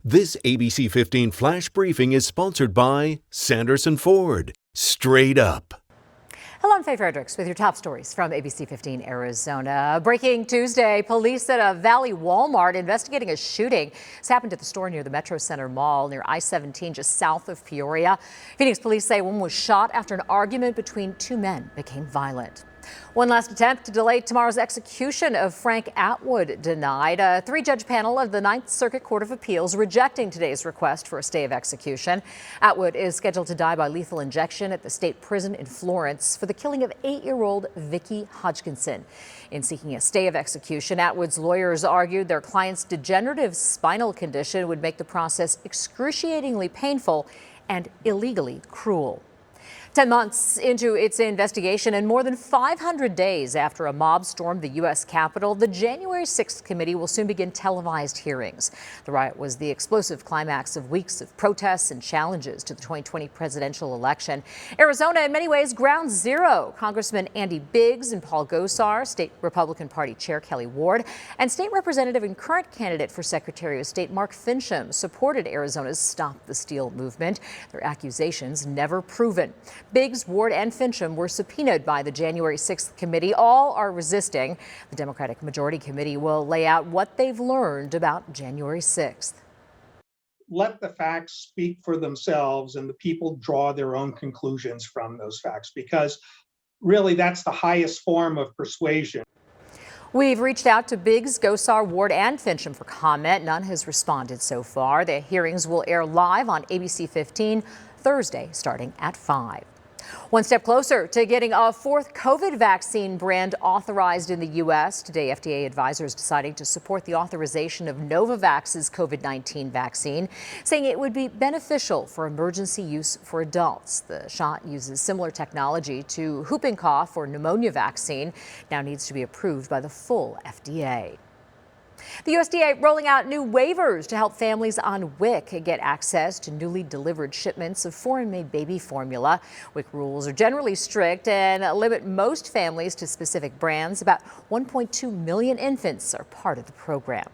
This ABC 15 Flash Briefing is sponsored by Sanderson Ford. Straight up. Hello, I'm Faye Fredericks with your top stories from ABC 15 Arizona. Breaking Tuesday, police at a Valley Walmart investigating a shooting. This happened at the store near the Metro Center Mall near I-17 just south of Peoria. Phoenix police say one was shot after an argument between two men became violent. One last attempt to delay tomorrow's execution of Frank Atwood denied. A three-judge panel of the Ninth Circuit Court of Appeals rejecting today's request for a stay of execution. Atwood is scheduled to die by lethal injection at the state prison in Florence for the killing of 8-year-old Vicky Hodgkinson. In seeking a stay of execution, Atwood's lawyers argued their client's degenerative spinal condition would make the process excruciatingly painful and illegally cruel. 10 months into its investigation and more than 500 days after a mob stormed the U.S. Capitol, the January 6th committee will soon begin televised hearings. The riot was the explosive climax of weeks of protests and challenges to the 2020 presidential election. Arizona, in many ways, ground zero. Congressman Andy Biggs and Paul Gosar, State Republican Party Chair Kelly Ward, and State Representative and current candidate for Secretary of State Mark Finchem supported Arizona's Stop the Steal movement. Their accusations never proven. Biggs, Ward, and Finchem were subpoenaed by the January 6th committee. All are resisting. The Democratic Majority Committee will lay out what they've learned about January 6th. Let the facts speak for themselves and the people draw their own conclusions from those facts, because really that's the highest form of persuasion. We've reached out to Biggs, Gosar, Ward, and Finchem for comment. None has responded so far. The hearings will air live on ABC 15 Thursday starting at 5. One step closer to getting a fourth COVID vaccine brand authorized in the U.S. Today, FDA advisors deciding to support the authorization of Novavax's COVID-19 vaccine, saying it would be beneficial for emergency use for adults. The shot uses similar technology to whooping cough or pneumonia vaccine, now needs to be approved by the full FDA. The USDA rolling out new waivers to help families on WIC get access to newly delivered shipments of foreign-made baby formula. WIC rules are generally strict and limit most families to specific brands. About 1.2 million infants are part of the program.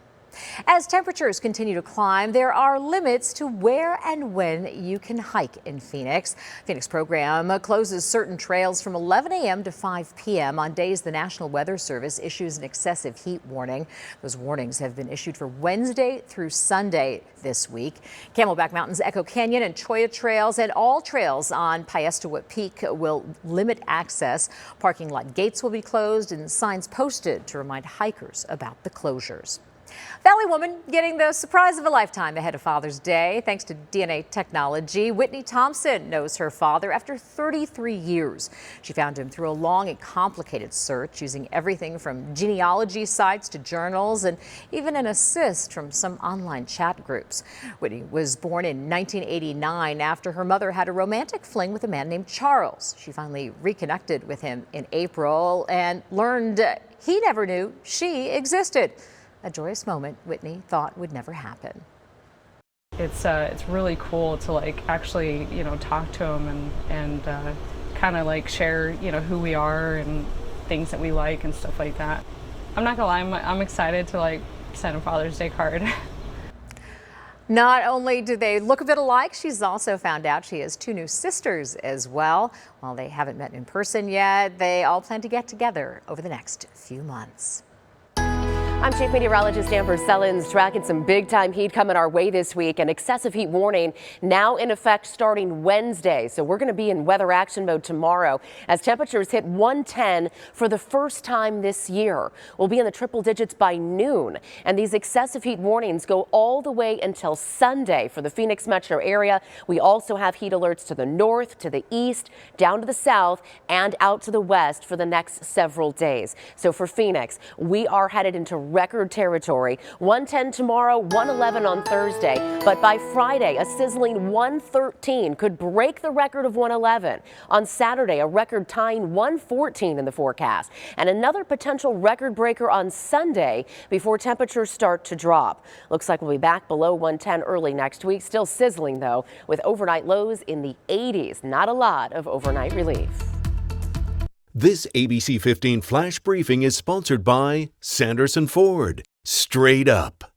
As temperatures continue to climb, there are limits to where and when you can hike in Phoenix. Phoenix program closes certain trails from 11 a.m. to 5 p.m. on days the National Weather Service issues an excessive heat warning. Those warnings have been issued for Wednesday through Sunday this week. Camelback Mountain's Echo Canyon and Cholla trails and all trails on Piestewa Peak will limit access. Parking lot gates will be closed and signs posted to remind hikers about the closures. Valley woman getting the surprise of a lifetime ahead of Father's Day. Thanks to DNA technology, Whitney THOMPSON knows her father after 33 years. She found him through a long and complicated search, using everything from genealogy sites to journals and even an assist from some online chat groups. Whitney was born in 1989 after her mother had a romantic fling with a man named Charles. She finally reconnected with him in April and learned he never knew she existed. A joyous moment Whitney thought would never happen. It's really cool to actually talk to him and kind of share who we are and things that we like and stuff like that. I'm not gonna lie, I'm excited to send a Father's Day card. Not only do they look a bit alike, she's also found out she has two new sisters as well. While they haven't met in person yet, they all plan to get together over the next few months. I'm Chief Meteorologist Amber SULLINS. Tracking some big-time heat coming our way this week. An excessive heat warning now in effect starting Wednesday. So we're going to be in weather action mode tomorrow as temperatures hit 110 for the first time this year. We'll be in the triple digits by noon. And these excessive heat warnings go all the way until Sunday for the Phoenix metro area. We also have heat alerts to the north, to the east, down to the south, and out to the west for the next several days. So for Phoenix, we are headed into record territory. 110 tomorrow, 111 on Thursday, but by Friday, a sizzling 113 could break the record of 111. On Saturday, a record tying 114 in the forecast, and another potential record breaker on Sunday before temperatures start to drop. Looks like we'll be back below 110 early next week. Still sizzling though, with overnight lows in the 80s. Not a lot of overnight relief. This ABC 15 Flash Briefing is sponsored by Sanderson Ford. Straight up.